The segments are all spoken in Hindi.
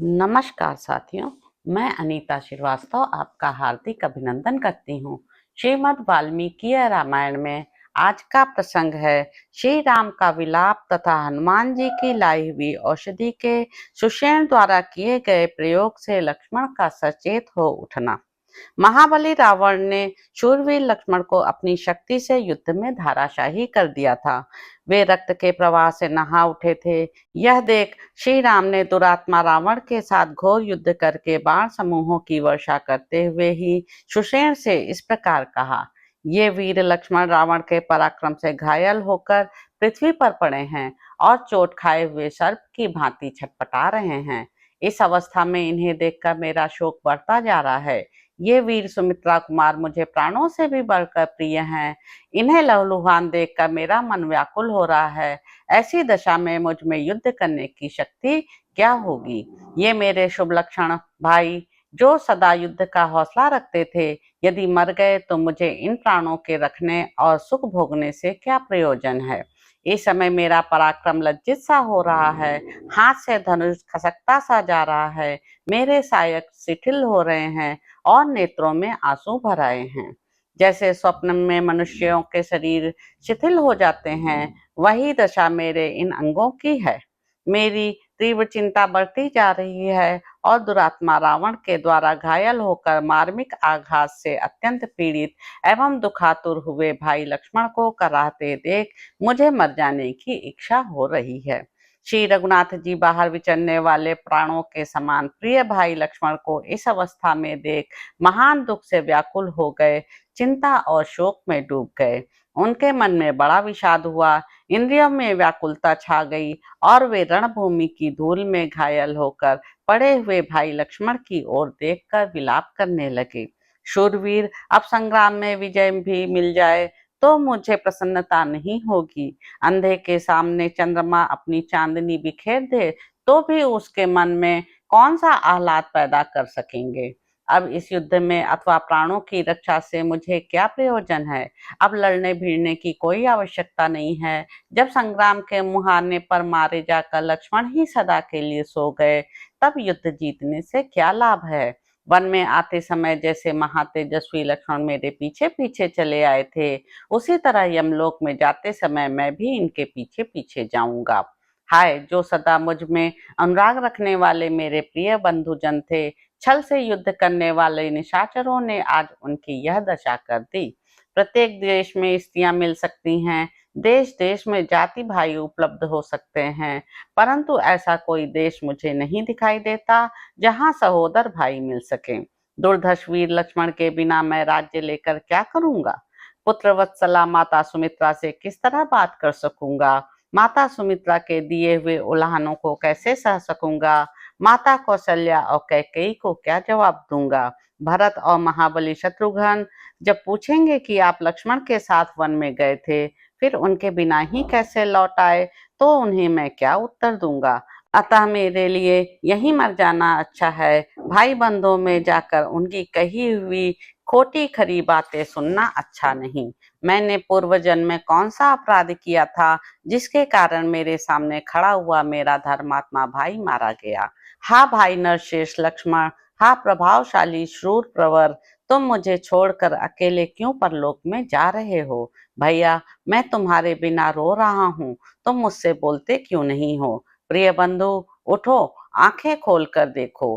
नमस्कार साथियों, मैं अनीता श्रीवास्तव आपका हार्दिक अभिनंदन करती हूँ। श्रीमद् वाल्मीकि रामायण में आज का प्रसंग है श्री राम का विलाप तथा हनुमान जी की लाई हुई औषधि के सुषेण द्वारा किए गए प्रयोग से लक्ष्मण का सचेत हो उठना। महाबली रावण ने शूरवीर लक्ष्मण को अपनी शक्ति से युद्ध में धाराशाही कर दिया था। वे रक्त के प्रवाह से नहा उठे थे। यह देख श्री राम ने दुरात्मा रावण के साथ घोर युद्ध करके बाण समूहों की वर्षा करते हुए ही सुषेण से इस प्रकार कहा। ये वीर लक्ष्मण रावण के पराक्रम से घायल होकर पृथ्वी पर पड़े हैं और चोट खाए हुए सर्प की भांति छटपटा रहे हैं। इस अवस्था में इन्हें देखकर मेरा शोक बढ़ता जा रहा है। ये वीर सुमित्रा कुमार मुझे प्राणों से भी बढ़कर प्रिय हैं। इन्हें लहूलुहान देखकर मेरा मन व्याकुल हो रहा है। ऐसी दशा में मुझ में युद्ध करने की शक्ति क्या होगी? ये मेरे शुभ लक्षण भाई जो सदा युद्ध का हौसला रखते थे, यदि मर गए तो मुझे इन प्राणों के रखने और सुख भोगने से क्या प्रयोजन है? इस समय मेरा पराक्रम लज्जित सा हो रहा है। हाथ से धनुष खसकता सा जा रहा है। मेरे सायक शिथिल हो रहे हैं और नेत्रों में आंसू भर आए हैं। जैसे स्वप्न में मनुष्यों के शरीर शिथिल हो जाते हैं, वही दशा मेरे इन अंगों की है। मेरी तीव्र चिंता बढ़ती जा रही है और दुरात्मा रावण के द्वारा घायल होकर मार्मिक आघात से अत्यंत पीड़ित एवं दुखातुर हुए भाई लक्ष्मण को कराहते देख मुझे मर जाने की इच्छा हो रही है। श्री रघुनाथ जी बाहर विचरने वाले प्राणों के समान प्रिय भाई लक्ष्मण को इस अवस्था में देख महान दुख से व्याकुल हो गए, चिंता और शोक में डूब गए। उनके मन में बड़ा विषाद हुआ, इंद्रियों में व्याकुलता छा गई और वे रणभूमि की धूल में घायल होकर पड़े हुए भाई लक्ष्मण की ओर देखकर विलाप करने लगे। शूरवीर, अब संग्राम में विजय भी मिल जाए तो मुझे प्रसन्नता नहीं होगी। अंधे के सामने चंद्रमा अपनी चांदनी बिखेर दे तो भी उसके मन में कौन सा आह्लाद पैदा कर सकेंगे। अब इस युद्ध में अथवा प्राणों की रक्षा से मुझे क्या प्रयोजन है? अब लड़ने भिड़ने की कोई आवश्यकता नहीं है। जब संग्राम के मुहाने पर मारे जाकर लक्ष्मण ही सदा के लिए सो गए, तब युद्ध जीतने से क्या लाभ है? वन में आते समय जैसे महातेजस्वी लक्ष्मण मेरे पीछे पीछे चले आए थे, उसी तरह यमलोक में जाते समय मैं भी इनके पीछे पीछे जाऊंगा। हाय, जो सदा मुझ में अनुराग रखने वाले मेरे प्रिय बंधुजन थे, छल से युद्ध करने वाले निशाचरों ने आज उनकी यह दशा कर दी। प्रत्येक देश में स्त्रियां मिल सकती हैं, देश देश में जाति भाई उपलब्ध हो सकते हैं, परंतु ऐसा कोई देश मुझे नहीं दिखाई देता जहां सहोदर भाई मिल सके। दुर्धर्ष वीर लक्ष्मण के बिना मैं राज्य लेकर क्या करूंगा? पुत्र वत्सला माता सुमित्रा से किस तरह बात कर सकूंगा? माता सुमित्रा के दिए हुए उल्हानों को कैसे सह सकूंगा? माता कौशल्या और कैकेयी को क्या जवाब दूंगा? भरत और महाबली शत्रुघ्न जब पूछेंगे कि आप लक्ष्मण के साथ वन में गए थे, फिर उनके बिना ही कैसे लौट आए, तो उन्हें मैं क्या उत्तर दूंगा? अतः मेरे लिए यहीं मर जाना अच्छा है। भाई बंधुओं में जाकर उनकी कही हुई खोटी खरी बातें सुनना अच्छा नहीं। मैंने पूर्व जन्म में कौन सा अपराध किया था जिसके कारण मेरे सामने खड़ा हुआ मेरा धर्मात्मा भाई मारा गया? हा भाई नरशेष लक्ष्मण, हा प्रभावशाली शूर प्रवर, तुम मुझे छोड़कर अकेले क्यों परलोक में जा रहे हो? भैया, मैं तुम्हारे बिना रो रहा हूँ, तुम मुझसे बोलते क्यों नहीं हो? प्रिय बंधु, उठो, आंखें खोल कर देखो।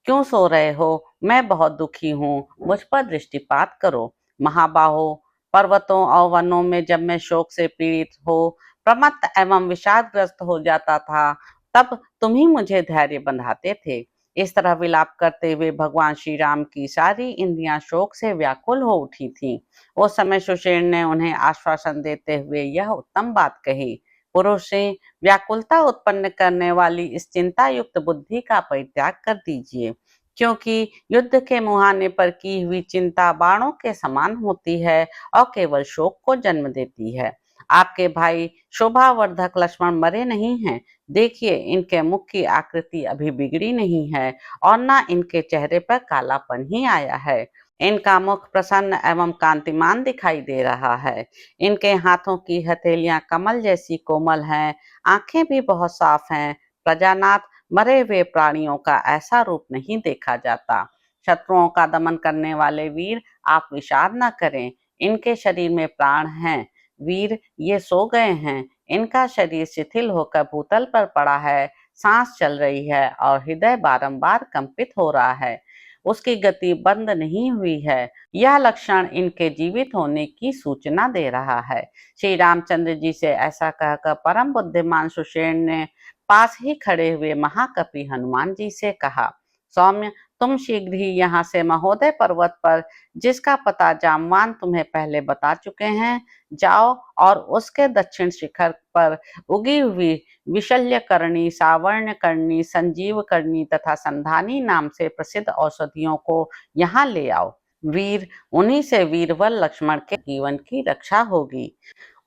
क्यों सो रहे हो? मैं बहुत दुखी हूँ, मुझ पर दृष्टिपात करो। महाबाहो, पर्वतों और वनों में जब मैं शोक से पीड़ित हो, प्रमत्त एवं विषादग्रस्त हो जाता था, तब तुम ही मुझे धैर्य बंधाते थे। इस तरह विलाप करते हुए भगवान श्री राम की सारी इंद्रियां शोक से व्याकुल हो उठी थीं। उस समय सुषेण ने उन्हें आश्वासन देते हुए यह उत्तम बात कही। पुरुष से व्याकुलता उत्पन्न करने वाली इस चिंता युक्त बुद्धि का परित्याग कर दीजिए, क्योंकि युद्ध के मुहाने पर की हुई चिंता बाणों के समान होती है और केवल शोक को जन्म देती है। आपके भाई शोभावर्धक लक्ष्मण मरे नहीं हैं। देखिए, इनके मुख की आकृति अभी बिगड़ी नहीं है और न इनके चेहरे पर कालापन ही आया है। इनका मुख प्रसन्न एवं कांतिमान दिखाई दे रहा है। इनके हाथों की हथेलियां कमल जैसी कोमल हैं, आंखें भी बहुत साफ हैं। प्रजानाथ, मरे हुए प्राणियों का ऐसा रूप नहीं देखा जाता। शत्रुओं का दमन करने वाले वीर, आप विषाद न करें, इनके शरीर में प्राण हैं। वीर, ये सो गए हैं, इनका शरीर शिथिल होकर भूतल पर पड़ा है, सांस चल रही है और हृदय बारंबार कंपित हो रहा है, उसकी गति बंद नहीं हुई है। यह लक्षण इनके जीवित होने की सूचना दे रहा है। श्री रामचंद्र जी से ऐसा कहकर परम बुद्धिमान सुषेण ने पास ही खड़े हुए महाकपि हनुमान जी से कहा, सौम्य, तुम शीघ्र ही यहाँ से महोदय पर्वत पर, जिसका पता जामवान तुम्हें पहले बता चुके हैं, जाओ और उसके दक्षिण शिखर पर उगी हुई विशल्यकर्णी, सावर्णकर्णी, संजीवकर्णी तथा संधानी नाम से प्रसिद्ध औषधियों को यहाँ ले आओ। वीर, उन्हीं से वीरवर लक्ष्मण के जीवन की रक्षा होगी।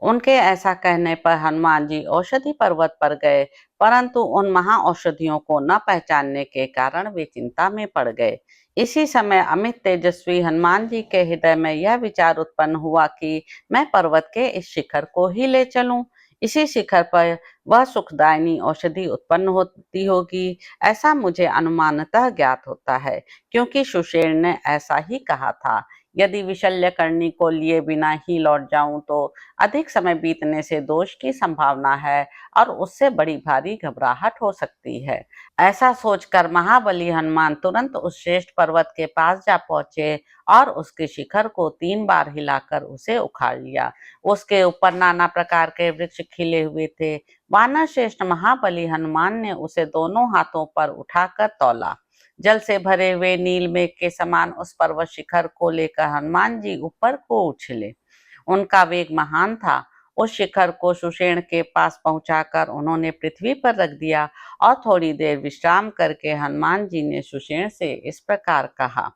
उनके ऐसा कहने पर हनुमान जी औषधि पर्वत पर गए, परंतु उन महा औषधियों को न पहचानने के कारण वे चिंता में पड़ गए। इसी समय अमित तेजस्वी हनुमान जी के हृदय में यह विचार उत्पन्न हुआ कि मैं पर्वत के इस शिखर को ही ले चलूं। इसी शिखर पर वह सुखदायिनी औषधि उत्पन्न होती होगी, ऐसा मुझे अनुमानतः ज्ञात होता है, क्योंकि सुषेण ने ऐसा ही कहा था। यदि विशल्यकर्णी को लिए बिना ही लौट जाऊं तो अधिक समय बीतने से दोष की संभावना है और उससे बड़ी भारी घबराहट हो सकती है। ऐसा सोचकर महाबली हनुमान तुरंत उस श्रेष्ठ पर्वत के पास जा पहुंचे और उसके शिखर को 3 बार हिलाकर उसे उखाड़ लिया। उसके ऊपर नाना प्रकार के वृक्ष खिले हुए थे। वानर श्रेष्ठ महाबली हनुमान ने उसे दोनों हाथों पर उठाकर तौला। जल से भरे हुए नील मेघ के समान उस पर्वत शिखर को लेकर हनुमान जी ऊपर को उछले। उनका वेग महान था। उस शिखर को सुषेण के पास पहुंचाकर उन्होंने पृथ्वी पर रख दिया और थोड़ी देर विश्राम करके हनुमान जी ने सुषेण से इस प्रकार कहा,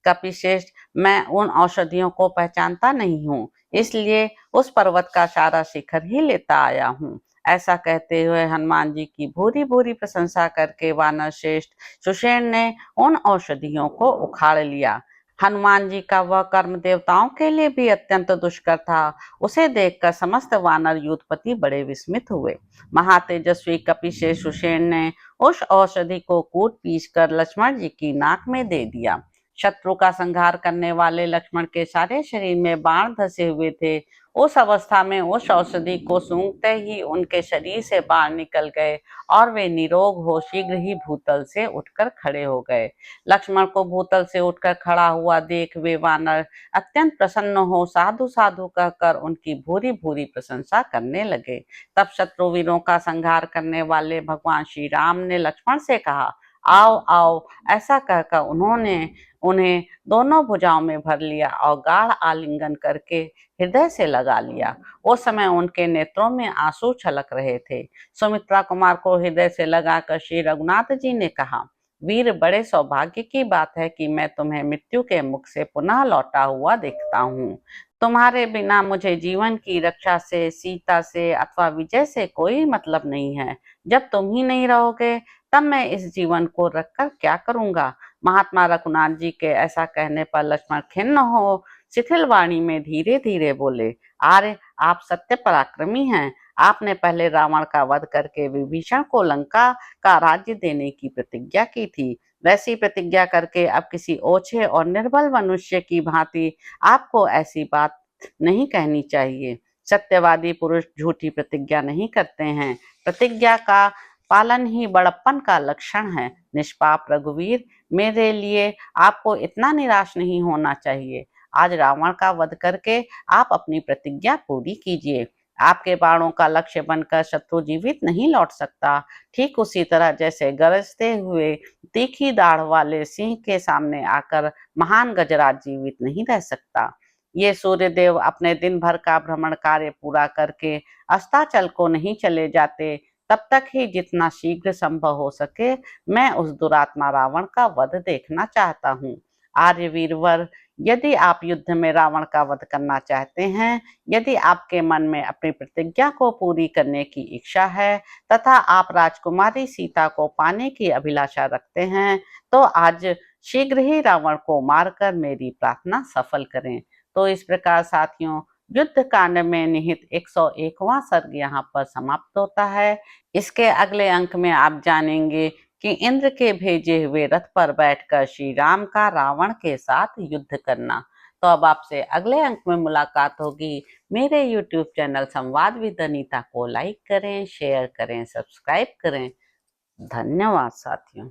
कपिश्रेष्ठ, मैं उन औषधियों को पहचानता नहीं हूँ, इसलिए उस पर्वत का सारा शिखर ही लेता आया हूँ। ऐसा कहते हुए हनुमान जी की भूरी भूरी प्रशंसा करके वानर श्रेष्ठ सुषेण ने उन औषधियों को उखाड़ लिया। हनुमान जी का वह कर्म देवताओं के लिए भी अत्यंत दुष्कर था। उसे देखकर समस्त वानर यूथपति बड़े विस्मित हुए। महातेजस्वी कपिश्रेष्ठ सुषेण ने उस औषधि को कूट पीस कर लक्ष्मण जी की नाक में दे दिया। शत्रु का संहार करने वाले लक्ष्मण के सारे शरीर में बाण धसे हुए थे। उस अवस्था में उस औषधि को सूंघते ही उनके शरीर से बाण निकल गए और वे निरोग हो शीघ्र ही भूतल से उठकर खड़े हो गए। लक्ष्मण को भूतल से उठकर खड़ा हुआ देख वे वानर अत्यंत प्रसन्न हो साधु साधु कहकर उनकी भूरी भूरी प्रशंसा करने लगे। तब शत्रुवीरों का संहार करने वाले भगवान श्री राम ने लक्ष्मण से कहा, आओ आओ। ऐसा कहकर उन्होंने उन्हें दोनों भुजाओं में भर लिया और गाढ़ आलिंगन करके हृदय से लगा लिया। उस समय उनके नेत्रों में आंसू छलक रहे थे। सुमित्रा कुमार को हृदय से लगाकर श्री रघुनाथ जी ने कहा, वीर, बड़े सौभाग्य की बात है कि मैं तुम्हें मृत्यु के मुख से पुनः लौटा हुआ देखता हूँ। तुम्हारे बिना मुझे जीवन की रक्षा से, सीता से अथवा विजय से कोई मतलब नहीं है। जब तुम ही नहीं रहोगे तब मैं इस जीवन को रखकर क्या करूंगा। महात्मा रघुनाथ जी के ऐसा कहने पर लक्ष्मण खिन्न हो शिथिल वाणी में धीरे धीरे बोले, आर्य, आप सत्य पराक्रमी हैं। आपने पहले रावण का वध करके विभीषण को लंका का राज्य देने की प्रतिज्ञा की थी। वैसी प्रतिज्ञा करके अब किसी ओछे और निर्बल मनुष्य की भांति आपको ऐसी बात नहीं कहनी चाहिए। सत्यवादी पुरुष झूठी प्रतिज्ञा नहीं करते हैं। प्रतिज्ञा का पालन ही बड़प्पन का लक्षण है। निष्पाप रघुवीर, मेरे लिए आपको इतना निराश नहीं होना चाहिए। आज रावण का वध करके आप अपनी प्रतिज्ञा पूरी कीजिए। आपके बाणों का लक्ष्य बनकर शत्रु जीवित नहीं लौट सकता। ठीक उसी तरह जैसे गरजते हुए तीखी दाढ़ वाले सिंह के सामने आकर महान गजराज जीवित नहीं रह सकता। ये सूर्यदेव अपने दिन भर का भ्रमण कार्य पूरा करके अस्ताचल को नहीं चले जाते, तब तक ही जितना शीघ्र संभव हो सके मैं उस दुरात्मा रावण का वध देखना चाहता हूँ। आर्य वीरवर, यदि आप युद्ध में रावण का वध करना चाहते हैं, यदि आपके मन में अपनी प्रतिज्ञा को पूरी करने की इच्छा है तथा आप राजकुमारी सीता को पाने की अभिलाषा रखते हैं, तो आज शीघ्र ही रावण को मारकर मेरी प्रार्थना सफल करें। तो इस प्रकार साथियों, युद्ध कांड में निहित 101वां सर्ग यहाँ पर समाप्त होता है। इसके अगले अंक में आप जानेंगे कि इंद्र के भेजे हुए रथ पर बैठकर श्री राम का रावण के साथ युद्ध करना। तो अब आपसे अगले अंक में मुलाकात होगी। मेरे YouTube चैनल संवाद विद अनीता को लाइक करें, शेयर करें, सब्सक्राइब करें। धन्यवाद साथियों।